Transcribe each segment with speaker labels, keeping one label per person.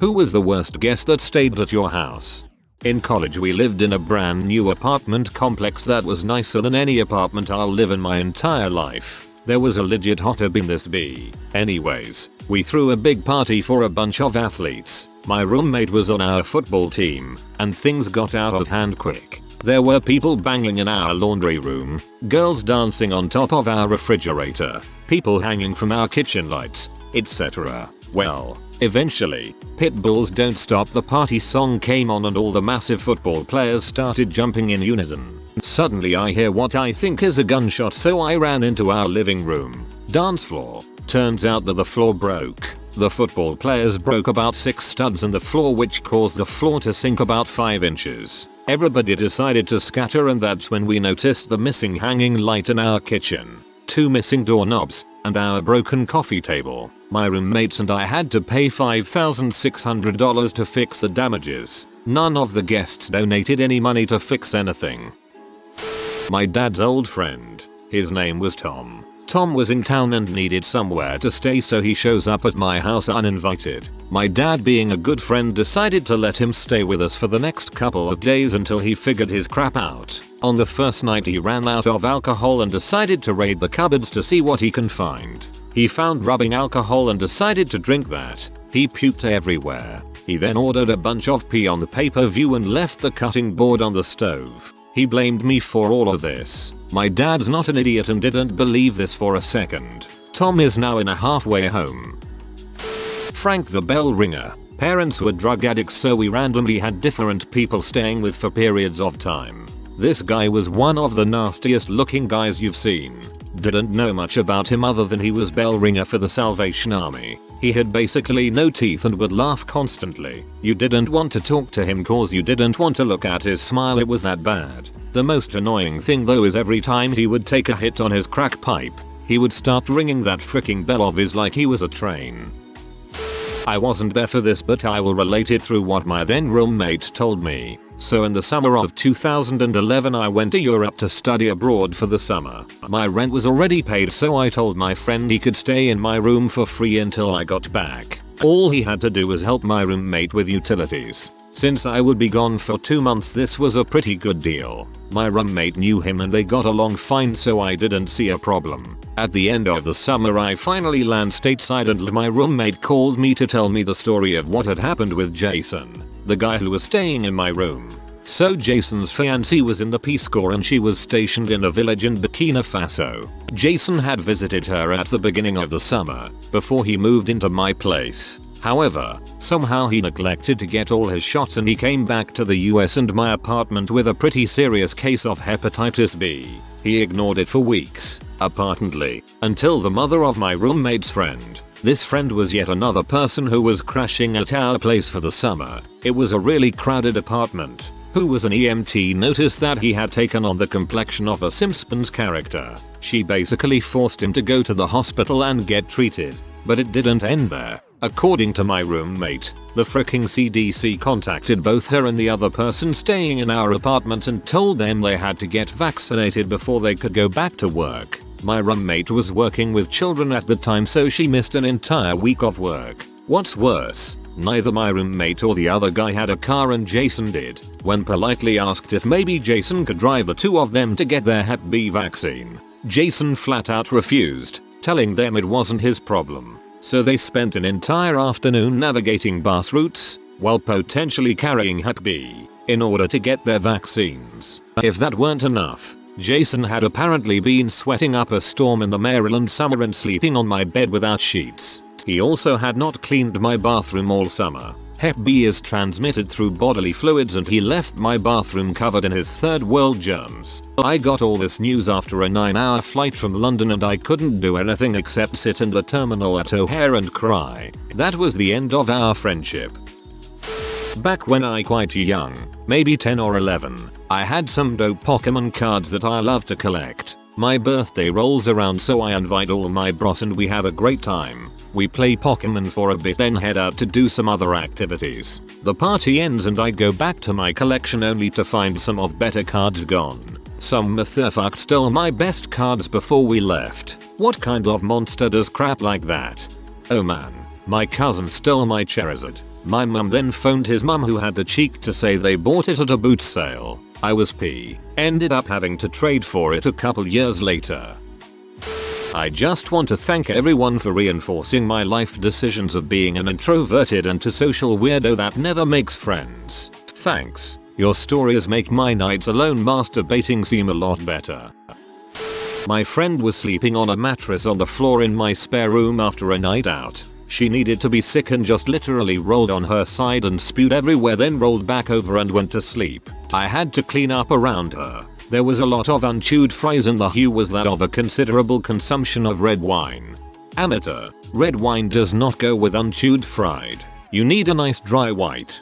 Speaker 1: Who was the worst guest that stayed at your house? In college we lived in a brand new apartment complex that was nicer than any apartment I'll live in my entire life. There was a legit hot tub in this B. Anyways, we threw a big party for a bunch of athletes. My roommate was on our football team, and things got out of hand quick. There were people banging in our laundry room, girls dancing on top of our refrigerator, people hanging from our kitchen lights, etc. Well, eventually, Pitbull's Don't Stop the Party song came on and all the massive football players started jumping in unison. Suddenly I hear what I think is a gunshot, so I ran into our living room dance floor. Turns out that the floor broke. The football players broke about 6 studs in the floor, which caused the floor to sink about 5 inches. Everybody decided to scatter, and that's when we noticed the missing hanging light in our kitchen, 2 missing doorknobs, and our broken coffee table. My roommates and I had to pay $5,600 to fix the damages. None of the guests donated any money to fix anything. My dad's old friend. His name was Tom. Tom was in town and needed somewhere to stay, so he shows up at my house uninvited. My dad, being a good friend, decided to let him stay with us for the next couple of days until he figured his crap out. On the first night he ran out of alcohol and decided to raid the cupboards to see what he can find. He found rubbing alcohol and decided to drink that. He puked everywhere. He then ordered a bunch of pee on the pay-per-view and left the cutting board on the stove. He blamed me for all of this. My dad's not an idiot and didn't believe this for a second. Tom is now in a halfway home. Frank the bell ringer. Parents were drug addicts, so we randomly had different people staying with for periods of time. This guy was one of the nastiest looking guys you've seen. Didn't know much about him other than he was bell ringer for the Salvation Army. He had basically no teeth and would laugh constantly. You didn't want to talk to him cause you didn't want to look at his smile, it was that bad. The most annoying thing though is every time he would take a hit on his crack pipe, he would start ringing that freaking bell of his like he was a train. I wasn't there for this, but I will relate it through what my then roommate told me. So in the summer of 2011 I went to Europe to study abroad for the summer. My rent was already paid, so I told my friend he could stay in my room for free until I got back. All he had to do was help my roommate with utilities. Since I would be gone for 2 months, this was a pretty good deal. My roommate knew him and they got along fine, so I didn't see a problem. At the end of the summer I finally land stateside and my roommate called me to tell me the story of what had happened with Jason, the guy who was staying in my room. So Jason's fiancée was in the Peace Corps and she was stationed in a village in Burkina Faso. Jason had visited her at the beginning of the summer, before he moved into my place. However, somehow he neglected to get all his shots and he came back to the US and my apartment with a pretty serious case of hepatitis B. He ignored it for weeks, apparently, until the mother of my roommate's friend. This friend was yet another person who was crashing at our place for the summer. It was a really crowded apartment. Who was an EMT noticed that he had taken on the complexion of a Simpsons character. She basically forced him to go to the hospital and get treated. But it didn't end there. According to my roommate, the fricking CDC contacted both her and the other person staying in our apartment and told them they had to get vaccinated before they could go back to work. My roommate was working with children at the time, so she missed an entire week of work. What's worse, neither my roommate or the other guy had a car and Jason did. When politely asked if maybe Jason could drive the two of them to get their Hep B vaccine, Jason flat out refused, telling them it wasn't his problem. So they spent an entire afternoon navigating bus routes, while potentially carrying Hep B, in order to get their vaccines. If that weren't enough, Jason had apparently been sweating up a storm in the Maryland summer and sleeping on my bed without sheets. He also had not cleaned my bathroom all summer. Hep B is transmitted through bodily fluids and he left my bathroom covered in his third world germs. I got all this news after a 9-hour flight from London and I couldn't do anything except sit in the terminal at O'Hare and cry. That was the end of our friendship. Back when I quite young, maybe 10 or 11, I had some dope Pokemon cards that I love to collect. My birthday rolls around, so I invite all my bros and we have a great time. We play Pokemon for a bit, then head out to do some other activities. The party ends and I go back to my collection only to find some of better cards gone. Some motherfucker stole my best cards before we left. What kind of monster does crap like that? Oh man, my cousin stole my Charizard. My mum then phoned his mum, who had the cheek to say they bought it at a boot sale. I was ended up having to trade for it a couple years later. I just want to thank everyone for reinforcing my life decisions of being an introverted antisocial weirdo that never makes friends. Thanks. Your stories make my nights alone masturbating seem a lot better. My friend was sleeping on a mattress on the floor in my spare room after a night out. She needed to be sick and just literally rolled on her side and spewed everywhere, then rolled back over and went to sleep. I had to clean up around her. There was a lot of unchewed fries and the hue was that of a considerable consumption of red wine. Amateur, red wine does not go with unchewed fried. You need a nice dry white.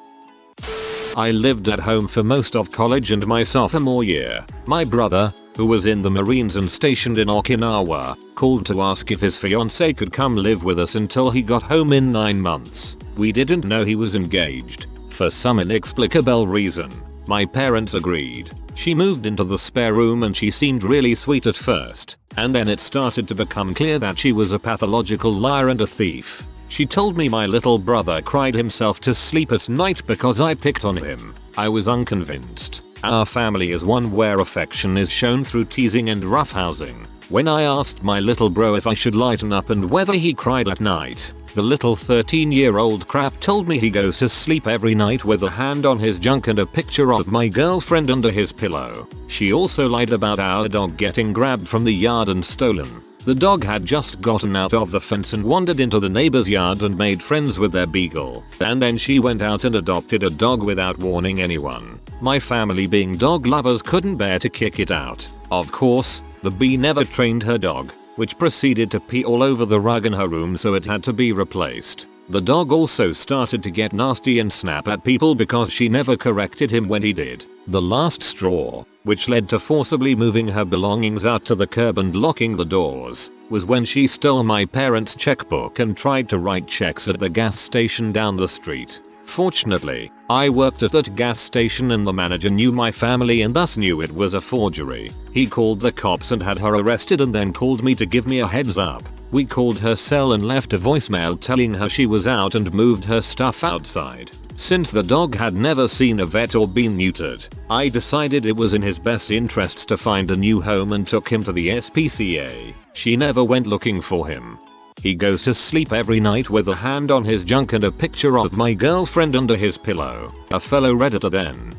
Speaker 1: I lived at home for most of college and my sophomore year. My brother, who was in the Marines and stationed in Okinawa, called to ask if his fiancée could come live with us until he got home in 9 months. We didn't know he was engaged. For some inexplicable reason, my parents agreed. She moved into the spare room and she seemed really sweet at first, and then it started to become clear that she was a pathological liar and a thief. She told me my little brother cried himself to sleep at night because I picked on him. I was unconvinced. Our family is one where affection is shown through teasing and roughhousing. When I asked my little bro if I should lighten up and whether he cried at night, the little 13-year-old crap told me he goes to sleep every night with a hand on his junk and a picture of my girlfriend under his pillow. She also lied about our dog getting grabbed from the yard and stolen. The dog had just gotten out of the fence and wandered into the neighbor's yard and made friends with their beagle. And then she went out and adopted a dog without warning anyone. My family, being dog lovers, couldn't bear to kick it out. Of course, the bee never trained her dog, which proceeded to pee all over the rug in her room, so it had to be replaced. The dog also started to get nasty and snap at people because she never corrected him when he did. The last straw, which led to forcibly moving her belongings out to the curb and locking the doors, was when she stole my parents' checkbook and tried to write checks at the gas station down the street. Fortunately, I worked at that gas station and the manager knew my family and thus knew it was a forgery. He called the cops and had her arrested and then called me to give me a heads up. We called her cell and left a voicemail telling her she was out and moved her stuff outside. Since the dog had never seen a vet or been neutered, I decided it was in his best interests to find a new home and took him to the SPCA. She never went looking for him. He goes to sleep every night with a hand on his junk and a picture of my girlfriend under his pillow. A fellow Redditor then.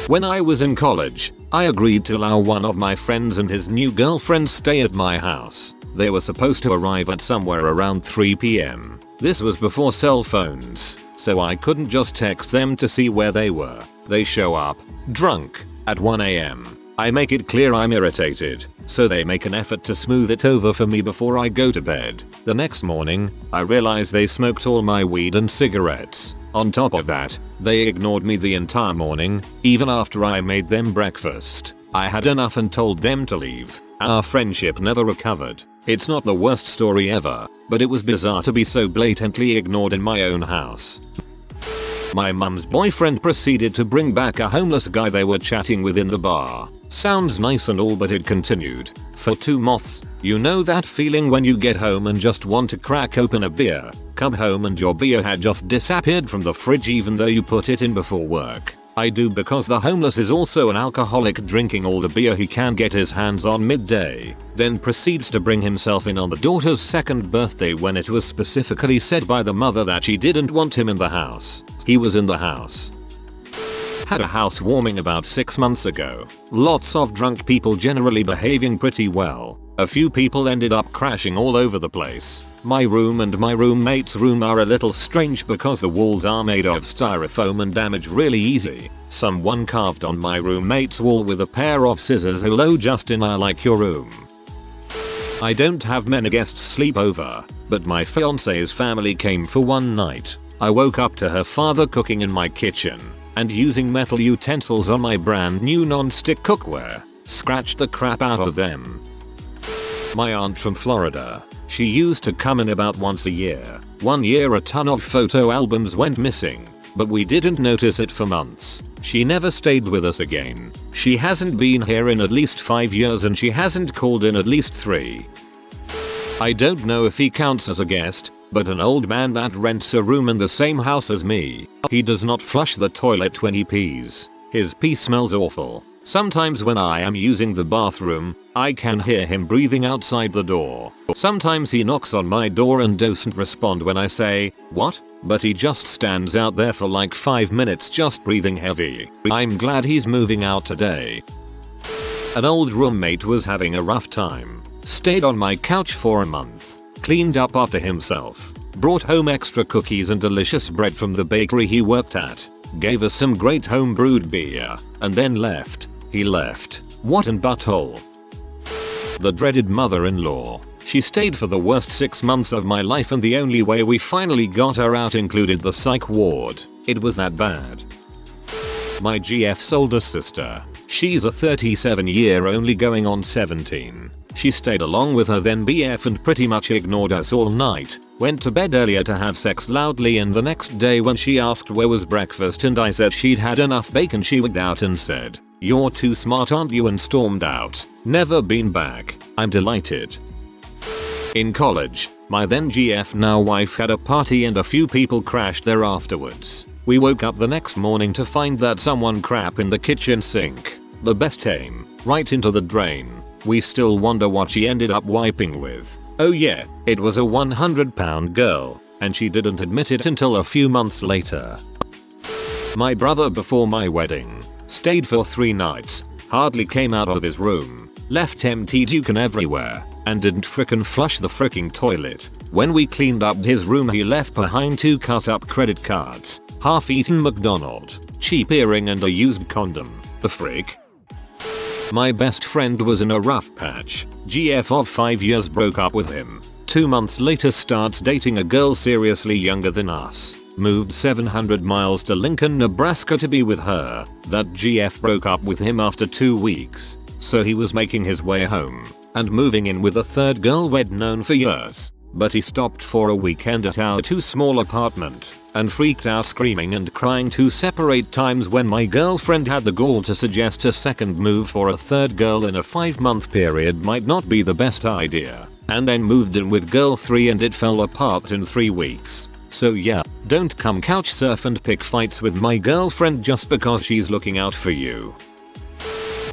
Speaker 1: When I was in college, I agreed to allow one of my friends and his new girlfriend stay at my house. They were supposed to arrive at somewhere around 3 PM. This was before cell phones, so I couldn't just text them to see where they were. They show up, drunk, at 1 AM. I make it clear I'm irritated, so they make an effort to smooth it over for me before I go to bed. The next morning, I realize they smoked all my weed and cigarettes. On top of that, they ignored me the entire morning, even after I made them breakfast. I had enough and told them to leave. Our friendship never recovered. It's not the worst story ever, but it was bizarre to be so blatantly ignored in my own house. My mum's boyfriend proceeded to bring back a homeless guy they were chatting with in the bar. Sounds nice and all, but it continued. For 2 months, you know that feeling when you get home and just want to crack open a beer, come home and your beer had just disappeared from the fridge even though you put it in before work. I do, because the homeless is also an alcoholic, drinking all the beer he can get his hands on midday, then proceeds to bring himself in on the daughter's 2nd birthday when it was specifically said by the mother that she didn't want him in the house. He was in the house. Had a housewarming about 6 months ago. Lots of drunk people generally behaving pretty well. A few people ended up crashing all over the place. My room and my roommate's room are a little strange because the walls are made of styrofoam and damage really easy. Someone carved on my roommate's wall with a pair of scissors. Hello Justin, I like your room. I don't have many guests sleep over, but my fiance's family came for one night. I woke up to her father cooking in my kitchen and using metal utensils on my brand new non-stick cookware. Scratched the crap out of them. My aunt from Florida. She used to come in about once a year. One year a ton of photo albums went missing, but we didn't notice it for months. She never stayed with us again. She hasn't been here in at least 5 years and she hasn't called in at least 3. I don't know if he counts as a guest, but an old man that rents a room in the same house as me. He does not flush the toilet when he pees. His pee smells awful. Sometimes when I am using the bathroom, I can hear him breathing outside the door. Sometimes he knocks on my door and doesn't respond when I say, "What?" But he just stands out there for like 5 minutes just breathing heavy. I'm glad he's moving out today. An old roommate was having a rough time. Stayed on my couch for a month. Cleaned up after himself. Brought home extra cookies and delicious bread from the bakery he worked at. Gave us some great home brewed beer. And then left. He left. What an butthole. The dreaded mother-in-law. She stayed for the worst 6 months of my life, and the only way we finally got her out included the psych ward. It was that bad. My GF's older sister. She's a 37-year only going on 17. She stayed along with her then BF and pretty much ignored us all night. Went to bed earlier to have sex loudly, and the next day when she asked where was breakfast and I said she'd had enough bacon, she wigged out and said, "You're too smart, aren't you?" and stormed out. Never been back. I'm delighted. In college, my then GF now wife had a party and a few people crashed there afterwards. We woke up the next morning to find that someone crap in the kitchen sink. The best aim, right into the drain. We still wonder what she ended up wiping with. Oh yeah, it was a 100-pound girl, and she didn't admit it until a few months later. My brother before my wedding stayed for 3 nights, hardly came out of his room, left empty Dukin everywhere, and didn't frickin' flush the fricking toilet. When we cleaned up his room, he left behind 2 cut up credit cards, half-eaten McDonald's, cheap earring and a used condom. The frick? My best friend was in a rough patch. GF of 5 years broke up with him. 2 months later starts dating a girl seriously younger than us. Moved 700 miles to Lincoln, Nebraska to be with her. That GF broke up with him after 2 weeks. So he was making his way home and moving in with a third girl we'd known for years. But he stopped for a weekend at our too small apartment and freaked out screaming and crying 2 separate times when my girlfriend had the gall to suggest a second move for a third girl in a 5-month period might not be the best idea. And then moved in with girl 3 and it fell apart in 3 weeks. So yeah, don't come couch surf and pick fights with my girlfriend just because she's looking out for you.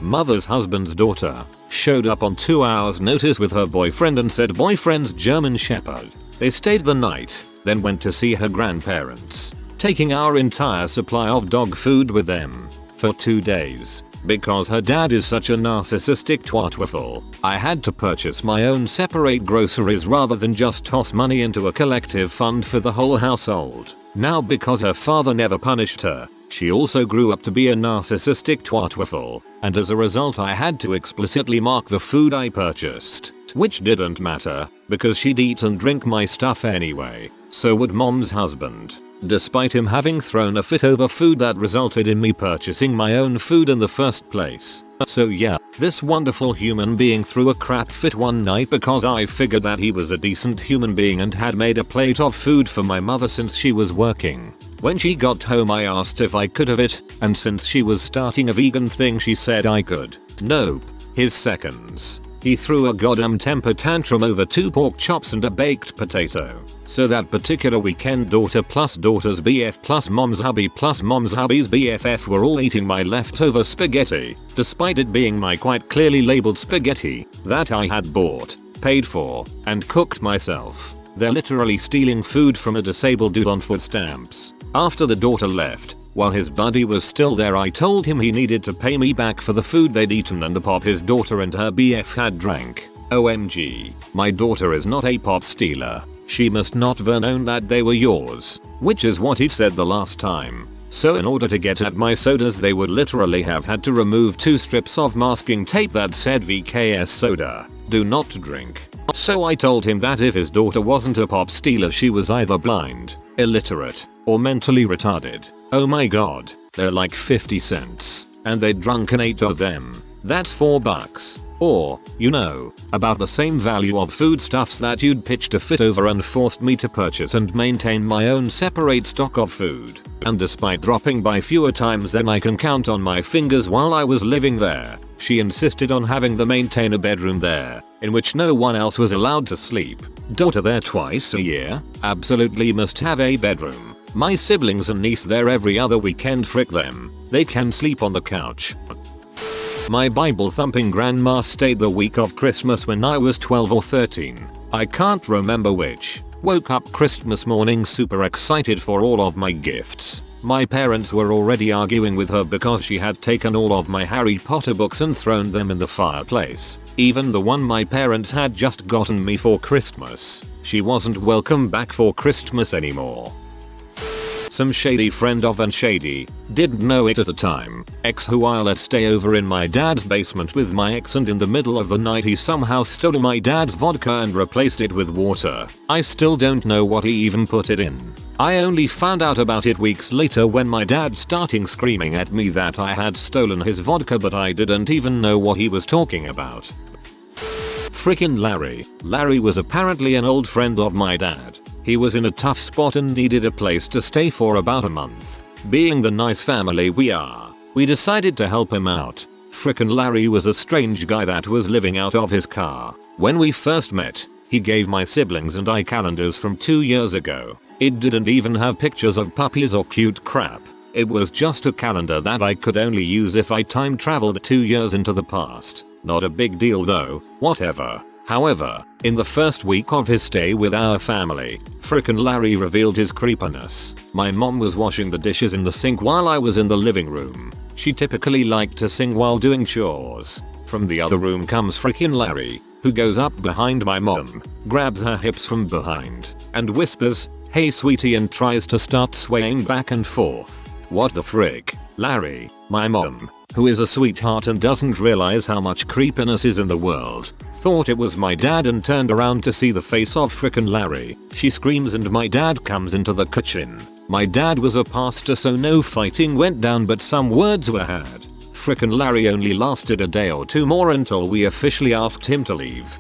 Speaker 1: Mother's husband's daughter showed up on 2 hours notice with her boyfriend and said boyfriend's German Shepherd. They stayed the night, then went to see her grandparents, taking our entire supply of dog food with them for 2 days. Because her dad is such a narcissistic twatwiffle, I had to purchase my own separate groceries rather than just toss money into a collective fund for the whole household. Now because her father never punished her, she also grew up to be a narcissistic twatwiffle, and as a result I had to explicitly mark the food I purchased. Which didn't matter, because she'd eat and drink my stuff anyway. So would mom's husband. Despite him having thrown a fit over food that resulted in me purchasing my own food in the first place. So yeah, this wonderful human being threw a crap fit one night because I figured that he was a decent human being and had made a plate of food for my mother since she was working. When she got home I asked if I could have it, and since she was starting a vegan thing she said I could. Nope. His seconds. He threw a goddamn temper tantrum over 2 pork chops and a baked potato. So that particular weekend daughter plus daughter's BF plus mom's hubby plus mom's hubby's BFF were all eating my leftover spaghetti, despite it being my quite clearly labeled spaghetti that I had bought, paid for, and cooked myself. They're literally stealing food from a disabled dude on food stamps. After the daughter left, while his buddy was still there I told him he needed to pay me back for the food they'd eaten and the pop his daughter and her BF had drank. OMG, my daughter is not a pop stealer. She must not have known that they were yours, which is what he said the last time. So in order to get at my sodas they would literally have had to remove 2 strips of masking tape that said VKS soda, do not drink. So I told him that if his daughter wasn't a pop stealer she was either blind, illiterate, or mentally retarded. Oh my god, they're like 50 cents. And they'd drunken 8 of them. That's $4. Or, you know, about the same value of foodstuffs that you'd pitched a fit over and forced me to purchase and maintain my own separate stock of food. And despite dropping by fewer times than I can count on my fingers while I was living there, she insisted on having them maintain a bedroom there. in which no one else was allowed to sleep. Daughter there twice a year, absolutely must have a bedroom. My siblings and niece there every other weekend, frick them. They can sleep on the couch. My Bible thumping grandma stayed the week of Christmas when I was 12 or 13. I can't remember which. Woke up Christmas morning super excited for all of my gifts. My parents were already arguing with her because she had taken all of my Harry Potter books and thrown them in the fireplace. Even the one my parents had just gotten me for Christmas. She wasn't welcome back for Christmas anymore. Some shady friend of an shady, didn't know it at the time, ex who I let stay over in my dad's basement with my ex, and in the middle of the night he somehow stole my dad's vodka and replaced it with water. I still don't know what he even put it in. I only found out about it weeks later when my dad started screaming at me that I had stolen his vodka, but I didn't even know what he was talking about. Frickin' Larry. Larry was apparently an old friend of my dad. He was in a tough spot and needed a place to stay for about a month. Being the nice family we are, we decided to help him out. Frickin' Larry was a strange guy that was living out of his car. When we first met, he gave my siblings and I calendars from 2 years ago. It didn't even have pictures of puppies or cute crap. It was just a calendar that I could only use if I time traveled 2 years into the past. Not a big deal though, whatever. However, in the first week of his stay with our family, frickin' Larry revealed his creepiness. My mom was washing the dishes in the sink while I was in the living room. She typically liked to sing while doing chores. From the other room comes frickin' Larry, who goes up behind my mom, grabs her hips from behind, and whispers, "Hey sweetie," and tries to start swaying back and forth. What the frick? Larry, my mom, who is a sweetheart and doesn't realize how much creepiness is in the world, thought it was my dad and turned around to see the face of frickin' Larry. She screams and my dad comes into the kitchen. My dad was a pastor, so no fighting went down, but some words were had. Frickin' Larry only lasted a day or two more until we officially asked him to leave.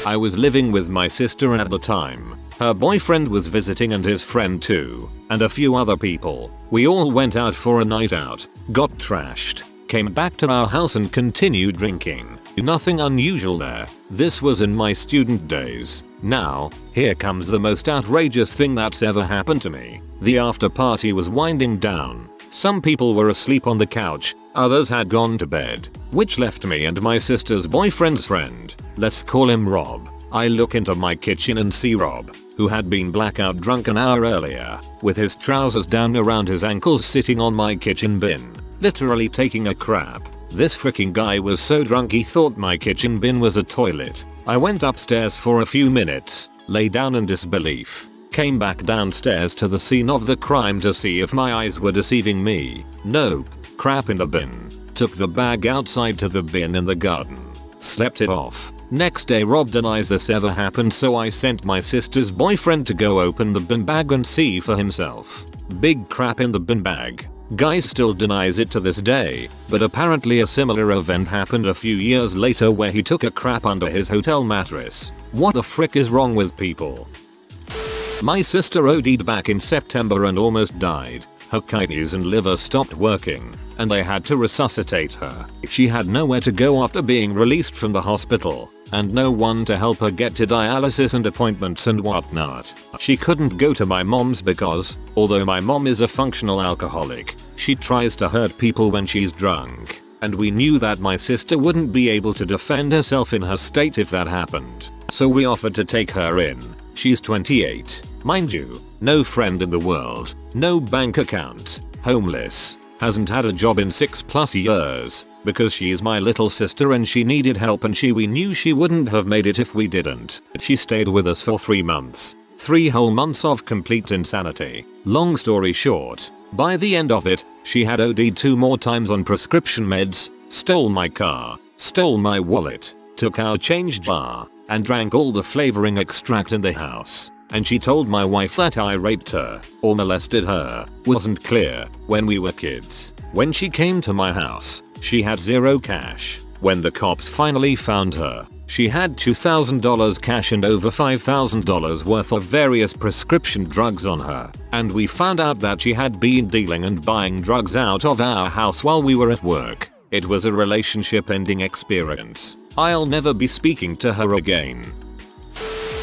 Speaker 1: I was living with my sister at the time. Her boyfriend was visiting and his friend too, and a few other people. We all went out for a night out, got trashed, came back to our house and continued drinking. Nothing unusual there. This was in my student days. Now, here comes the most outrageous thing that's ever happened to me. The after party was winding down. Some people were asleep on the couch, others had gone to bed, which left me and my sister's boyfriend's friend. Let's call him Rob. I look into my kitchen and see Rob, who had been blackout drunk an hour earlier, with his trousers down around his ankles, sitting on my kitchen bin, literally taking a crap. This freaking guy was so drunk he thought my kitchen bin was a toilet. I went upstairs for a few minutes, lay down in disbelief, came back downstairs to the scene of the crime to see if my eyes were deceiving me. Nope, crap in the bin. Took the bag outside to the bin in the garden, slept it off. Next day Rob denies this ever happened, so I sent my sister's boyfriend to go open the bin bag and see for himself. Big crap in the bin bag. Guy still denies it to this day, but apparently a similar event happened a few years later where he took a crap under his hotel mattress. What the frick is wrong with people? My sister OD'd back in September and almost died. Her kidneys and liver stopped working, and they had to resuscitate her. She had nowhere to go after being released from the hospital, and no one to help her get to dialysis and appointments and whatnot. She couldn't go to my mom's because, although my mom is a functional alcoholic, she tries to hurt people when she's drunk, and we knew that my sister wouldn't be able to defend herself in her state if that happened. So we offered to take her in. She's 28, mind you, no friend in the world, no bank account, homeless, hasn't had a job in 6+ years, because she's my little sister and she needed help, and we knew she wouldn't have made it if we didn't. She stayed with us for 3 months. 3 whole months of complete insanity. Long story short, by the end of it, she had OD'd 2 more times on prescription meds, stole my car, stole my wallet, took our change jar, and drank all the flavoring extract in the house. And she told my wife that I raped her, or molested her, wasn't clear, when we were kids. When she came to my house, she had 0 cash. When the cops finally found her, she had $2,000 cash and over $5,000 worth of various prescription drugs on her. And we found out that she had been dealing and buying drugs out of our house while we were at work. It was a relationship ending experience. I'll never be speaking to her again.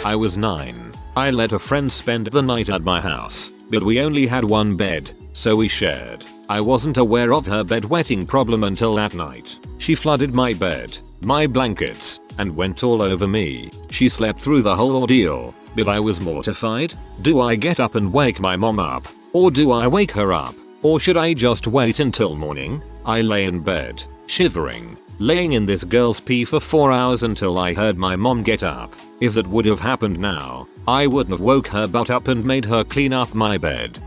Speaker 1: I was 9. I let a friend spend the night at my house, but we only had one bed, so we shared. I wasn't aware of her bedwetting problem until that night. She flooded my bed, my blankets, and went all over me. She slept through the whole ordeal, but I was mortified. Do I get up and wake my mom up? Or do I wake her up? Or should I just wait until morning? I lay in bed, shivering, laying in this girl's pee for 4 hours until I heard my mom get up. If that would have happened now, I would have woke her butt up and made her clean up my bed.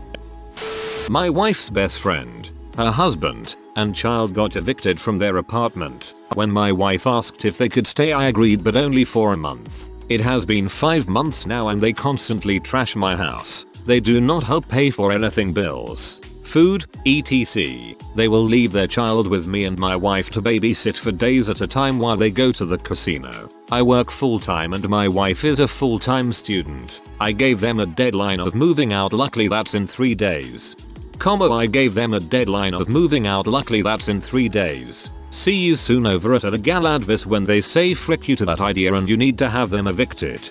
Speaker 1: My wife's best friend, her husband, and child got evicted from their apartment. When my wife asked if they could stay, I agreed, but only for a month. It has been 5 months now and they constantly trash my house. They do not help pay for anything, bills, food, etc. They will leave their child with me and my wife to babysit for days at a time while they go to the casino. I work full time and my wife is a full-time student. I gave them a deadline of moving out, luckily that's in 3 days. I gave them a deadline of moving out, luckily that's in 3 days. See you soon over at a Galadvis when they say frick you to that idea and you need to have them evicted.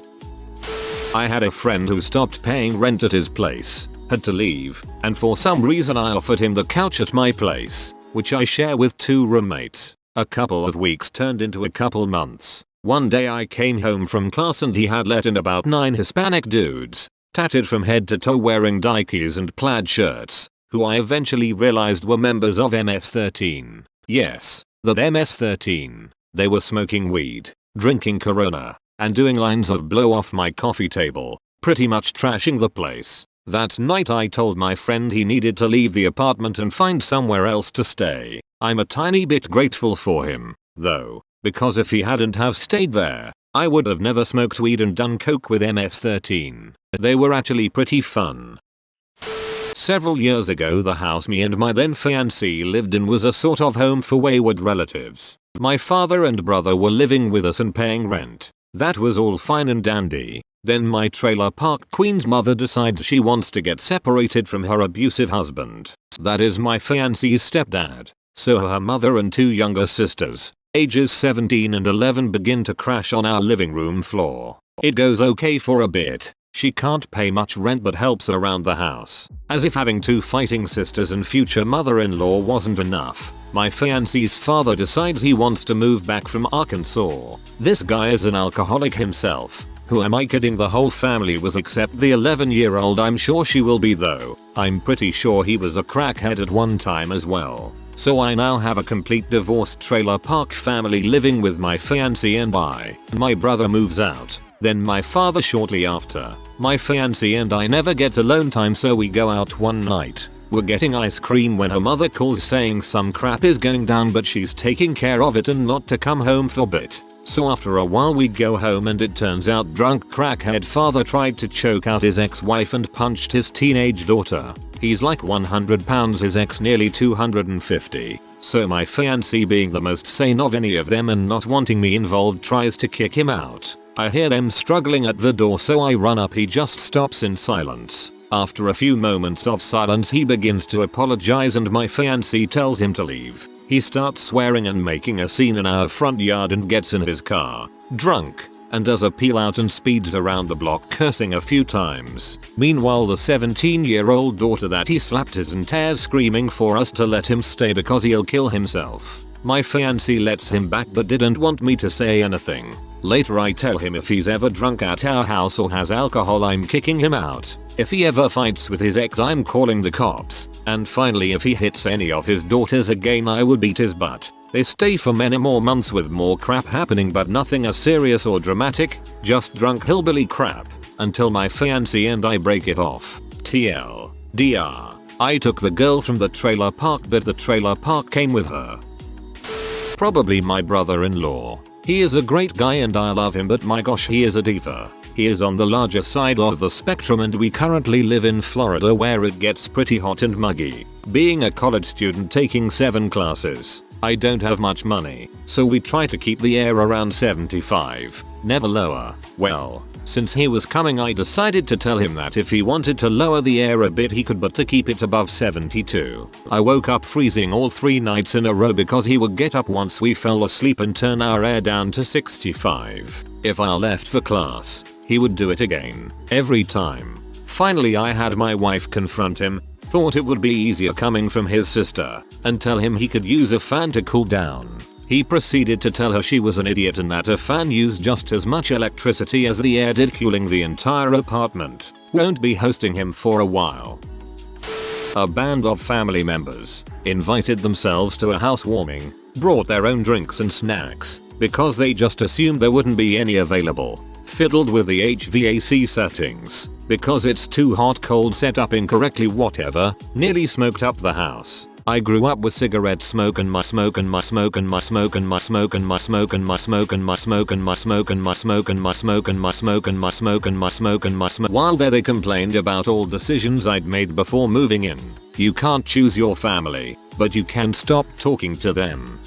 Speaker 1: I had a friend who stopped paying rent at his place, had to leave, and for some reason I offered him the couch at my place, which I share with 2 roommates. A couple of weeks turned into a couple months. One day I came home from class and he had let in about 9 Hispanic dudes, tatted from head to toe, wearing Dikes and plaid shirts, who I eventually realized were members of MS-13. Yes, the MS-13. They were smoking weed, drinking Corona, and doing lines of blow off my coffee table, pretty much trashing the place. That night I told my friend he needed to leave the apartment and find somewhere else to stay. I'm a tiny bit grateful for him, though, because if he hadn't have stayed there, I would have never smoked weed and done coke with MS-13. They were actually pretty fun. Several years ago, the house me and my then fiancée lived in was a sort of home for wayward relatives. My father and brother were living with us and paying rent. That was all fine and dandy. Then my trailer park queen's mother decides she wants to get separated from her abusive husband. That is my fiancée's stepdad. So her mother and 2 younger sisters, ages 17 and 11, begin to crash on our living room floor. It goes okay for a bit. She can't pay much rent but helps around the house. As if having 2 fighting sisters and future mother-in-law wasn't enough, my fiancée's father decides he wants to move back from Arkansas. This guy is an alcoholic himself. Who am I kidding? The whole family was except the 11-year-old. I'm sure she will be though. I'm pretty sure he was a crackhead at one time as well. So I now have a complete divorced trailer park family living with my fiancé and I. My brother moves out. Then my father shortly after. My fiancé and I never get alone time, so we go out one night. We're getting ice cream when her mother calls saying some crap is going down, but she's taking care of it and not to come home for a bit. So after a while we go home and it turns out drunk crackhead father tried to choke out his ex-wife and punched his teenage daughter. He's like 100 pounds, his ex nearly 250. So my fiancé, being the most sane of any of them and not wanting me involved, tries to kick him out. I hear them struggling at the door, so I run up. He just stops in silence. After a few moments of silence he begins to apologize and my fiancé tells him to leave. He starts swearing and making a scene in our front yard and gets in his car, drunk, and does a peel out and speeds around the block cursing a few times. Meanwhile the 17-year-old daughter that he slapped is in tears screaming for us to let him stay because he'll kill himself. My fiancé lets him back but didn't want me to say anything. Later I tell him if he's ever drunk at our house or has alcohol I'm kicking him out. If he ever fights with his ex I'm calling the cops. And finally if he hits any of his daughters again I will beat his butt. They stay for many more months with more crap happening, but nothing as serious or dramatic, just drunk hillbilly crap, until my fiancé and I break it off. TLDR. I took the girl from the trailer park but the trailer park came with her. Probably my brother-in-law. He is a great guy and I love him, but my gosh, he is a diva. He is on the larger side of the spectrum and we currently live in Florida where it gets pretty hot and muggy. Being a college student taking 7 classes, I don't have much money, so we try to keep the air around 75, never lower. Well, Since he was coming, I decided to tell him that if he wanted to lower the air a bit he could, but to keep it above 72. I woke up freezing all 3 nights in a row because he would get up once we fell asleep and turn our air down to 65. If I left for class, he would do it again, every time. Finally I had my wife confront him, thought it would be easier coming from his sister, and tell him he could use a fan to cool down. He proceeded to tell her she was an idiot and that a fan used just as much electricity as the air did, cooling the entire apartment. Won't be hosting him for a while. A band of family members invited themselves to a housewarming, brought their own drinks and snacks, because they just assumed there wouldn't be any available. Fiddled with the HVAC settings, because it's too hot, cold, set up incorrectly, whatever, nearly smoked up the house. I grew up with cigarette smoke and my smoke and my smoke and my smoke and my smoke and my smoke and my smoke and my smoke and my smoke and my smoke and my smoke and my smoke and my smoke and my smoke and my smoke. While there they complained about all decisions I'd made before moving in. You can't choose your family, but you can stop talking to them.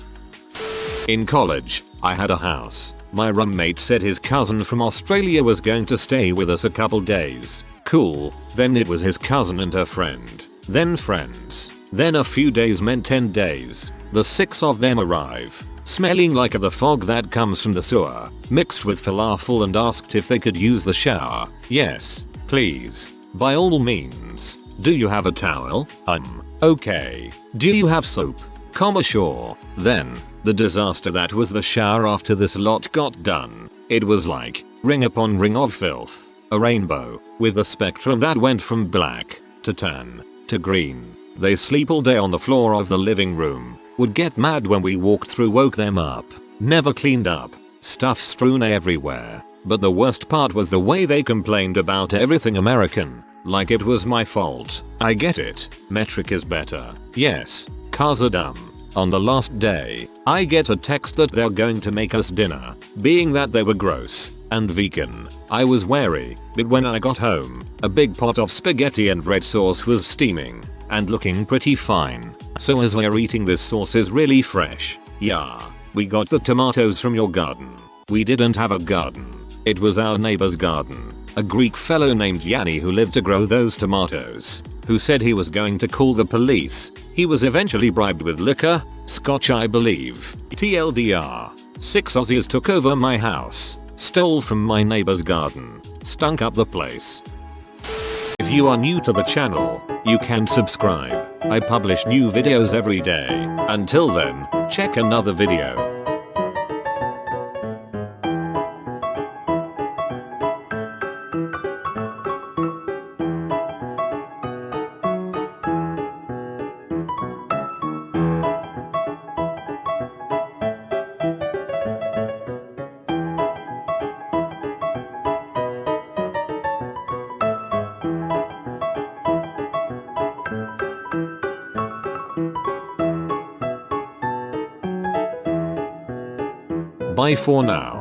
Speaker 1: In college, I had a house. My roommate said his cousin from Australia was going to stay with us a couple days. Cool. Then it was his cousin and her friend. Then friends. Then a few days meant 10 days. The 6 of them arrive, smelling like the fog that comes from the sewer, mixed with falafel, and asked if they could use the shower. Yes, please. By all means. Do you have a towel? Okay. Do you have soap? Sure. Then, the disaster that was the shower after this lot got done. It was like ring upon ring of filth. A rainbow, with a spectrum that went from black, to tan, to green. They sleep all day on the floor of the living room. Would get mad when we walked through, woke them up. Never cleaned up. Stuff strewn everywhere. But the worst part was the way they complained about everything American. Like it was my fault. I get it. Metric is better. Yes. Cars are dumb. On the last day, I get a text that they're going to make us dinner. Being that they were gross and vegan, I was wary, but when I got home, a big pot of spaghetti and red sauce was steaming and looking pretty fine. So as we're eating, this sauce is really fresh. Yeah, we got the tomatoes from your garden. We didn't have a garden. It was our neighbor's garden. A Greek fellow named Yanni who lived to grow those tomatoes, who said he was going to call the police. He was eventually bribed with liquor, scotch I believe. TLDR. 6 Aussies took over my house, stole from my neighbor's garden, stunk up the place. If you are new to the channel, you can subscribe. I publish new videos every day. Until then, check another video. Bye for now.